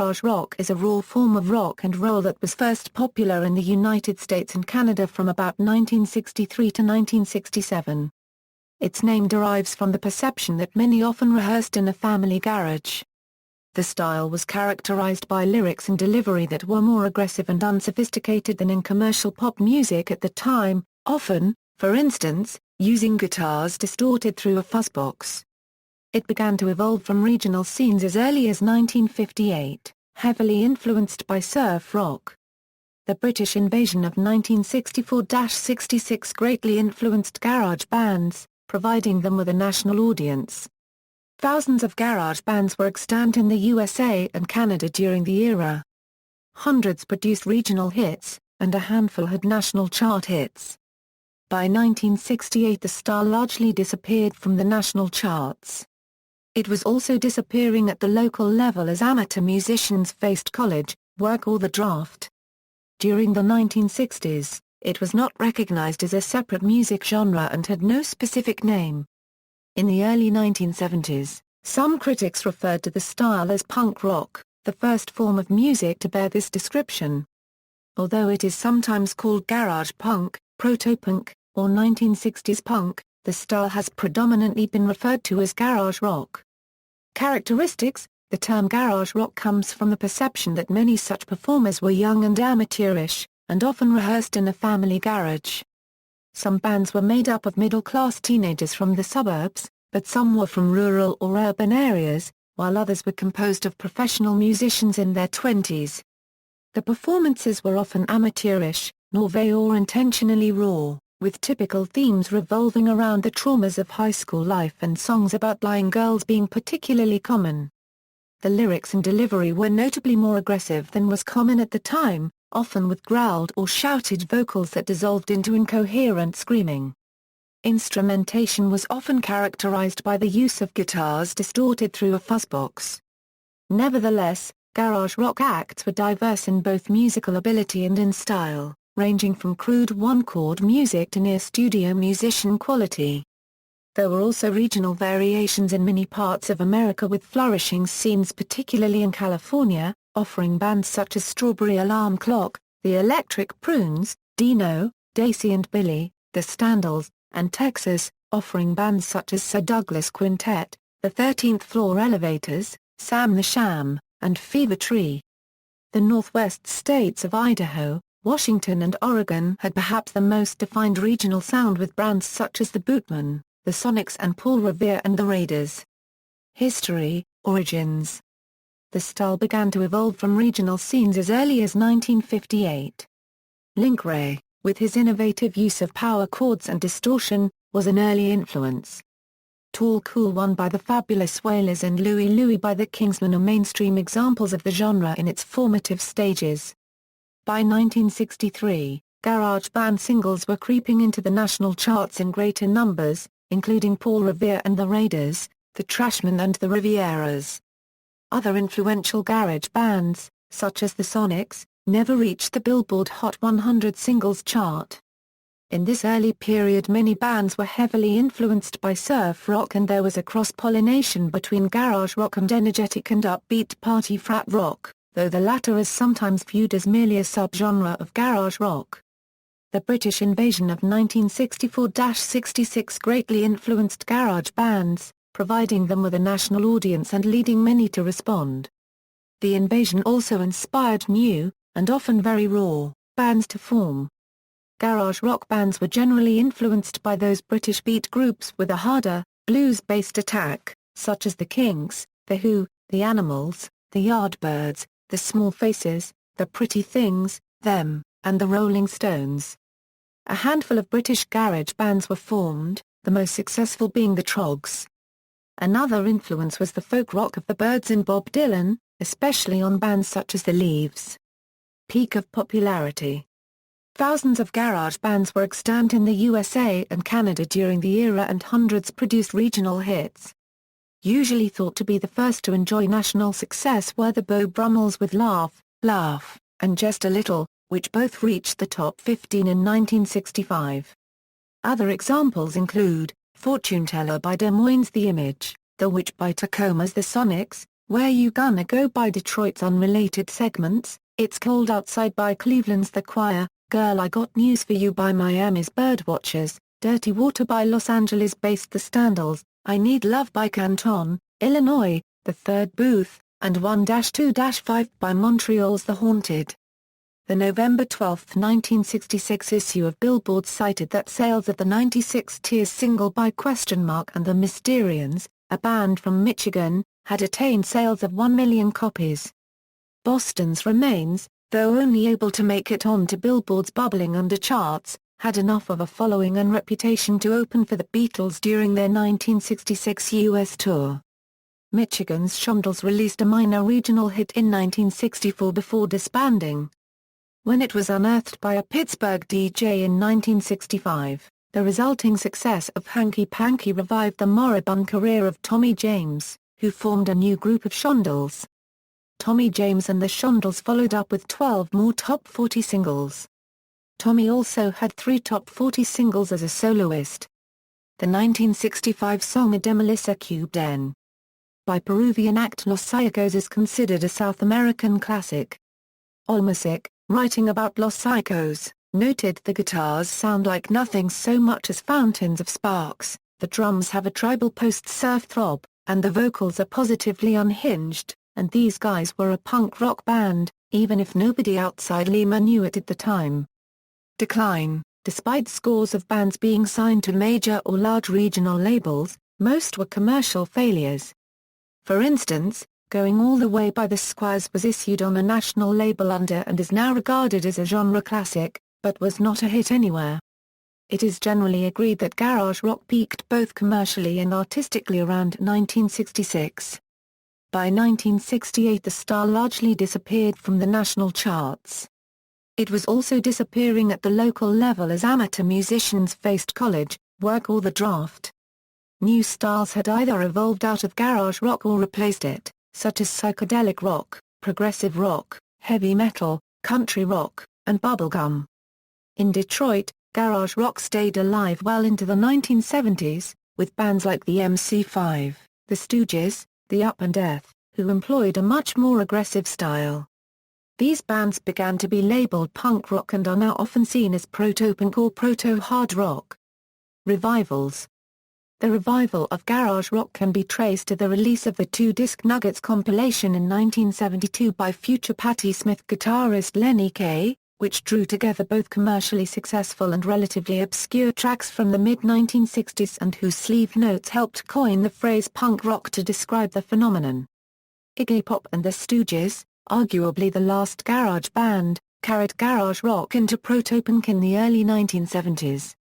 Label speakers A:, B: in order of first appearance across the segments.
A: Garage rock is a raw form of rock and roll that was first popular in the United States and Canada from about 1963 to 1967. Its name derives from the perception that many often rehearsed in a family garage. The style was characterized by lyrics and delivery that were more aggressive and unsophisticated than in commercial pop music at the time, often, for instance, using guitars distorted through a fuzzbox. It began to evolve from regional scenes as early as 1958, heavily influenced by surf rock. The British invasion of 1964-66 greatly influenced garage bands, providing them with a national audience. Thousands of garage bands were extant in the USA and Canada during the era. Hundreds produced regional hits, and a handful had national chart hits. By 1968 the style largely disappeared from the national charts. It was also disappearing at the local level as amateur musicians faced college work or the draft. During the 1960s, it was not recognized as a separate music genre and had no specific name. In the early 1970s, some critics referred to the style as punk rock, the first form of music to bear this description. Although it is sometimes called garage punk, proto-punk, or 1960s punk, the style has predominantly been referred to as garage rock. Characteristics: the term garage rock comes from the perception that many such performers were young and amateurish, and often rehearsed in a family garage. Some bands were made up of middle-class teenagers from the suburbs, but some were from rural or urban areas, while others were composed of professional musicians in their 20s. The performances were often amateurish, mauvais or intentionally raw, with typical themes revolving around the traumas of high school life and songs about lying girls being particularly common. The lyrics and delivery were notably more aggressive than was common at the time, often with growled or shouted vocals that dissolved into incoherent screaming. Instrumentation was often characterized by the use of guitars distorted through a fuzzbox. Nevertheless, garage rock acts were diverse in both musical ability and in style, ranging from crude one-chord music to near-studio musician quality. There were also regional variations in many parts of America with flourishing scenes particularly in California, offering bands such as Strawberry Alarm Clock, the Electric Prunes, Dino, Daisy and Billy, the Standalls, and Texas, offering bands such as Sir Douglas Quintet, the 13th Floor Elevators, Sam the Sham, and Fever Tree. The Northwest states of Idaho, Washington and Oregon had perhaps the most defined regional sound with bands such as the Bootmen, the Sonics and Paul Revere and the Raiders. History, origins. The style began to evolve from regional scenes as early as 1958. Link Wray, with his innovative use of power chords and distortion, was an early influence. Tall Cool One by the Fabulous Wailers and Louie Louie by the Kingsmen are mainstream examples of the genre in its formative stages. By 1963, garage band singles were creeping into the national charts in greater numbers, including Paul Revere and the Raiders, the Trashmen and the Rivieras. Other influential garage bands, such as the Sonics, never reached the Billboard Hot 100 singles chart. In this early period many bands were heavily influenced by surf rock and there was a cross-pollination between garage rock and energetic and upbeat party frat rock, though the latter is sometimes viewed as merely a subgenre of garage rock. The British invasion of 1964-66 greatly influenced garage bands, providing them with a national audience and leading many to respond. The invasion also inspired new, and often very raw, bands to form. Garage rock bands were generally influenced by those British beat groups with a harder, blues-based attack, such as the Kinks, the Who, the Animals, the Yardbirds, the Small Faces, the Pretty Things, Them, and the Rolling Stones. A handful of British garage bands were formed, the most successful being the Troggs. Another influence was the folk rock of the Byrds and Bob Dylan, especially on bands such as The Leaves. Peak of popularity. Thousands of garage bands were extant in the USA and Canada during the era and hundreds produced regional hits. Usually thought to be the first to enjoy national success were the Beau Brummels with Laugh, Laugh, and Just a Little, which both reached the top 15 in 1965. Other examples include, Fortune Teller by Des Moines, The Image, The Witch by Tacoma's The Sonics, Where You Gonna Go by Detroit's unrelated segments, It's Cold Outside by Cleveland's The Choir, Girl I Got News for You by Miami's Birdwatchers, Dirty Water by Los Angeles-based The Standalls, I Need Love by Canton, Illinois, The Third Booth, and 1-2-5 by Montreal's The Haunted. The November 12, 1966 issue of Billboard cited that sales of the 96 Tears single by and the Mysterians, a band from Michigan, had attained sales of 1 million copies. Boston's Remains, though only able to make it onto Billboard's bubbling under charts, had enough of a following and reputation to open for the Beatles during their 1966 U.S. tour. Michigan's Shondells released a minor regional hit in 1964 before disbanding. When it was unearthed by a Pittsburgh DJ in 1965, the resulting success of Hanky Panky revived the moribund career of Tommy James, who formed a new group of Shondells. Tommy James and the Shondells followed up with 12 more top 40 singles. Tommy also had 3 top 40 singles as a soloist. The 1965 song Ademelissa Cubed N. by Peruvian act Los Psychos is considered a South American classic. Allmusic, writing about Los Psychos, noted the guitars sound like nothing so much as fountains of sparks, the drums have a tribal post-surf throb, and the vocals are positively unhinged, and these guys were a punk rock band, even if nobody outside Lima knew it at the time. Decline. Despite scores of bands being signed to major or large regional labels, most were commercial failures. For instance, Going All the Way by the Squires was issued on a national label under and is now regarded as a genre classic, but was not a hit anywhere. It is generally agreed that garage rock peaked both commercially and artistically around 1966. By 1968 the style largely disappeared from the national charts. It was also disappearing at the local level as amateur musicians faced college work or the draft. New styles had either evolved out of garage rock or replaced it, such as psychedelic rock, progressive rock, heavy metal, country rock, and bubblegum. In Detroit, garage rock stayed alive well into the 1970s, with bands like the MC5, the Stooges, the Up and Death, who employed a much more aggressive style. These bands began to be labeled punk rock and are now often seen as proto-punk or proto-hard rock. Revivals. The revival of garage rock can be traced to the release of the 2-disc Nuggets compilation in 1972 by future Patti Smith guitarist Lenny Kaye, which drew together both commercially successful and relatively obscure tracks from the mid-1960s and whose sleeve notes helped coin the phrase punk rock to describe the phenomenon. Iggy Pop and the Stooges, arguably the last garage band, carried garage rock into proto-punk in the early 1970s.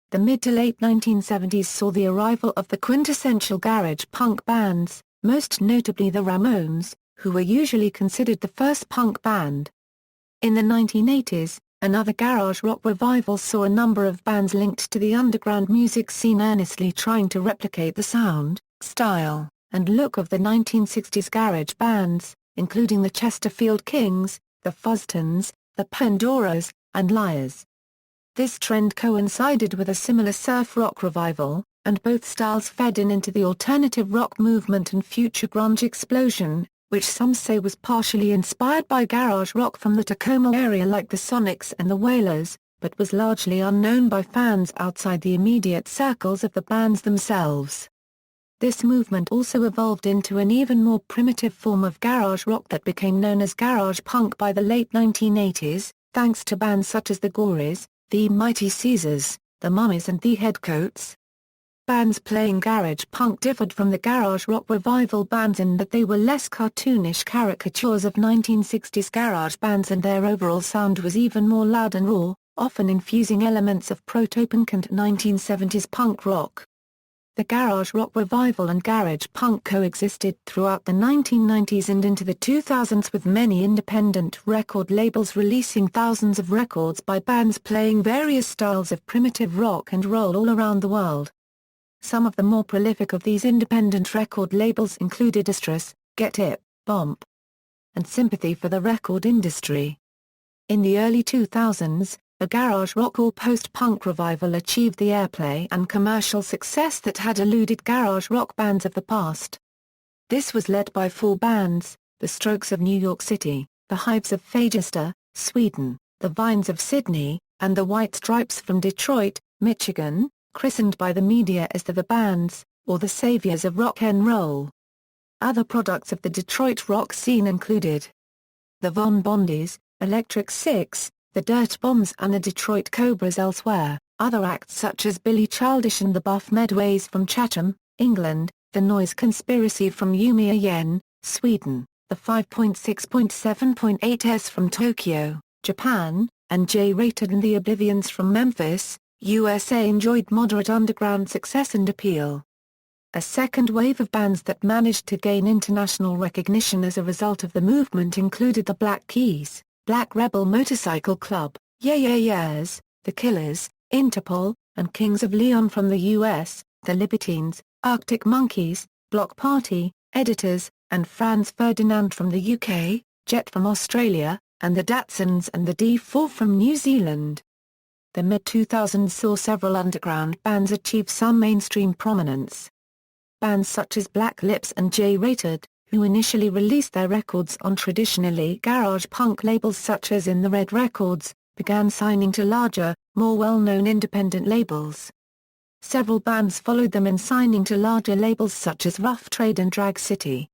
A: The mid to late 1970s saw the arrival of the quintessential garage punk bands, most notably the Ramones, who were usually considered the first punk band. In the 1980s, another garage rock revival saw a number of bands linked to the underground music scene earnestly trying to replicate the sound, style, and look of the 1960s garage bands, including the Chesterfield Kings, the Fuzztones, the Pandoras, and Liars. This trend coincided with a similar surf rock revival, and both styles fed into the alternative rock movement and future grunge explosion, which some say was partially inspired by garage rock from the Tacoma area like the Sonics and the Wailers, but was largely unknown by fans outside the immediate circles of the bands themselves. This movement also evolved into an even more primitive form of garage rock that became known as garage punk by the late 1980s, thanks to bands such as the Gories, the Mighty Caesars, the Mummies and the Headcoats. Bands playing garage punk differed from the garage rock revival bands in that they were less cartoonish caricatures of 1960s garage bands and their overall sound was even more loud and raw, often infusing elements of proto-punk and 1970s punk rock. The garage rock revival and garage punk coexisted throughout the 1990s and into the 2000s with many independent record labels releasing thousands of records by bands playing various styles of primitive rock and roll all around the world. Some of the more prolific of these independent record labels included Distress, Get Hip, Bomp, and Sympathy for the Record Industry. In the early 2000s, a garage rock or post-punk revival achieved the airplay and commercial success that had eluded garage rock bands of the past. This was led by 4 bands: The Strokes of New York City, The Hives of Fagersta, Sweden, The Vines of Sydney, and The White Stripes from Detroit, Michigan, christened by the media as the Bands, or the Saviors of Rock and Roll. Other products of the Detroit rock scene included the Von Bondies, Electric Six, the Dirt Bombs and the Detroit Cobras. Elsewhere, other acts such as Billy Childish and the Buff Medways from Chatham, England, the Noise Conspiracy from Umeå, Sweden, the 5.6.7.8s from Tokyo, Japan, and J-Rated and the Oblivions from Memphis, USA enjoyed moderate underground success and appeal. A second wave of bands that managed to gain international recognition as a result of the movement included the Black Keys, Black Rebel Motorcycle Club, Yeah Yeah Yeahs, The Killers, Interpol, and Kings of Leon from the US, the Libertines, Arctic Monkeys, Block Party, Editors, and Franz Ferdinand from the UK, Jet from Australia, and the Datsuns and the D4 from New Zealand. The mid-2000s saw several underground bands achieve some mainstream prominence. Bands such as Black Lips and J-Rated, who initially released their records on traditionally garage punk labels such as In the Red Records, began signing to larger, more well-known independent labels. Several bands followed them in signing to larger labels such as Rough Trade and Drag City.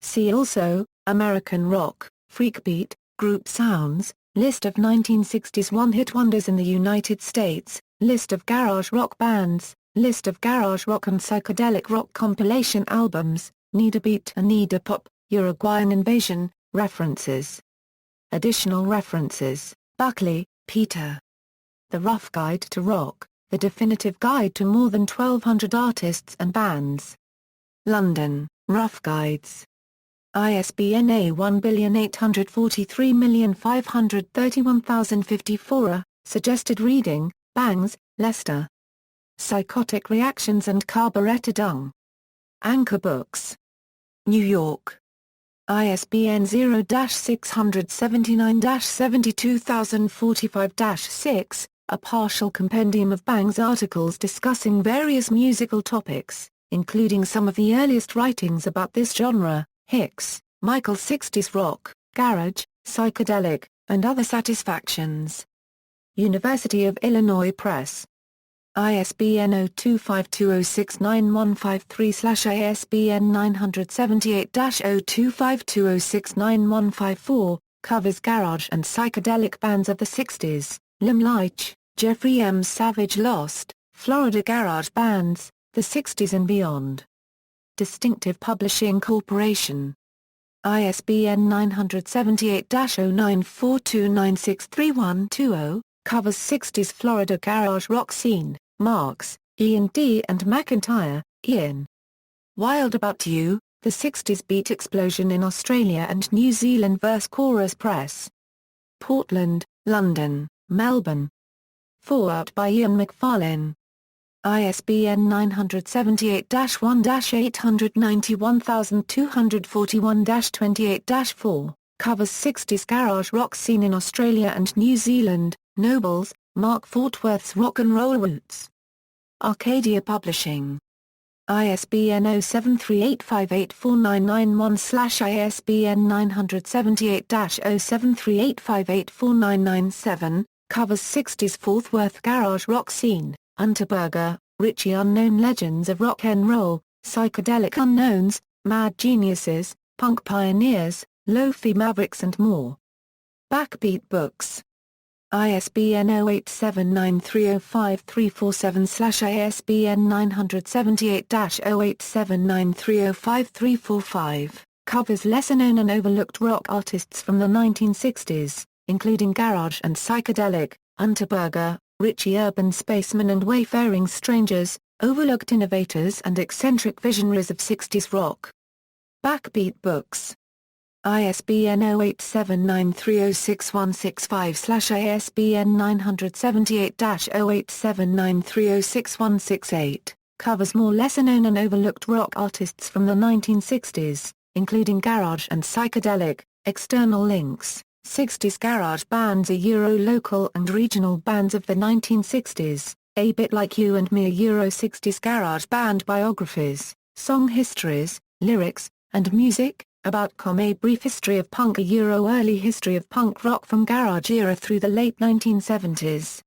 A: See also, American Rock, Freakbeat, Group Sounds, List of 1960s one-hit wonders in the United States, List of garage rock bands, List of garage rock and psychedelic rock compilation albums, Need a Beat and Need a Pop, Uruguayan Invasion, References. Additional references: Buckley, Peter. The Rough Guide to Rock, the definitive guide to more than 1,200 artists and bands. London, Rough Guides. ISBN A18430531054. Suggested reading: Bangs, Lester. Psychotic Reactions and Carburetor Dung. Anchor Books. New York. ISBN 0-679-72045-6, a partial compendium of Bangs articles discussing various musical topics, including some of the earliest writings about this genre. Hicks, Michael. 60s Rock, Garage, Psychedelic, and Other Satisfactions. University of Illinois Press. ISBN 0252069153/ISBN 978-0252069154, covers garage and psychedelic bands of the 60s. Limleich, Jeffrey M. Savage. Lost, Florida Garage Bands, the 60s and Beyond. Distinctive Publishing Corporation. ISBN 978-0942963120, covers 60s Florida garage rock scene. Marks, Ian D. and McIntyre, Ian. Wild About You, The 60s Beat Explosion in Australia and New Zealand. Verse Chorus Press. Portland, London, Melbourne. Foreword by Ian McFarlane. ISBN 978-1-891241-28-4, covers 60s garage rock scene in Australia and New Zealand. Nobles, Mark. Fort Worth's Rock and Roll Roots. Arcadia Publishing. ISBN 0738584991/ISBN 978-0738584997, covers 60s Fort Worth garage rock scene. Unterberger, Richie. Unknown Legends of Rock and Roll, Psychedelic Unknowns, Mad Geniuses, Punk Pioneers, Lo-Fi Mavericks and more. Backbeat Books. ISBN 0879305347/ISBN 978-0879305345, covers lesser-known and overlooked rock artists from the 1960s, including garage and psychedelic. Unterberger, Richie. Urban Spacemen and Wayfaring Strangers, Overlooked Innovators and Eccentric Visionaries of 60s Rock. Backbeat Books. ISBN 0879306165/ISBN 978-0879306168, covers more lesser-known and overlooked rock artists from the 1960s, including garage and psychedelic. External links: 60s garage bands, local and regional bands of the 1960s, A Bit Like You and Me, 60s garage band biographies, song histories, lyrics, and music, About.com a brief history of punk, a Euro early history of punk rock from garage era through the late 1970s.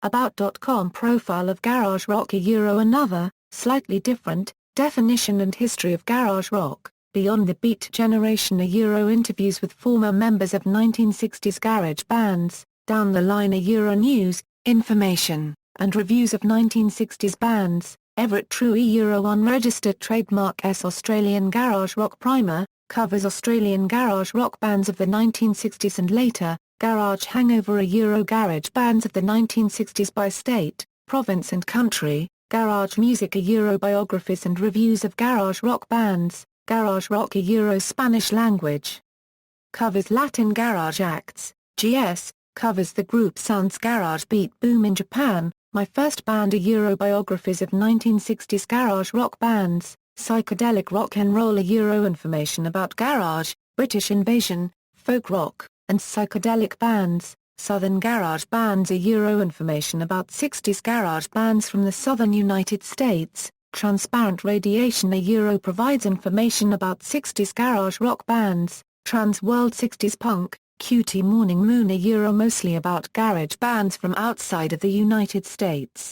A: About.com profile of garage rock, a Euro another, slightly different, definition and history of garage rock, beyond the beat generation, a Euro interviews with former members of 1960s garage bands, down the line, a Euro news, information, and reviews of 1960s bands, Everett True, a Euro unregistered trademark S Australian garage rock primer, covers Australian garage rock bands of the 1960s and later, Garage Hangover, a Euro garage bands of the 1960s by state, province and country, Garage Music, a Euro biographies and reviews of garage rock bands, Garage Rock, a Euro Spanish language. Covers Latin garage acts, GS, covers the group Sounds garage beat boom in Japan, My First Band, a Euro biographies of 1960s garage rock bands, Psychedelic rock and roll, a Euro information about garage, British invasion, folk rock, and psychedelic bands, Southern garage bands, a Euro information about 60s garage bands from the southern United States, Transparent Radiation, a Euro provides information about 60s garage rock bands, Trans World 60s punk, QT Morning Moon, a Euro mostly about garage bands from outside of the United States.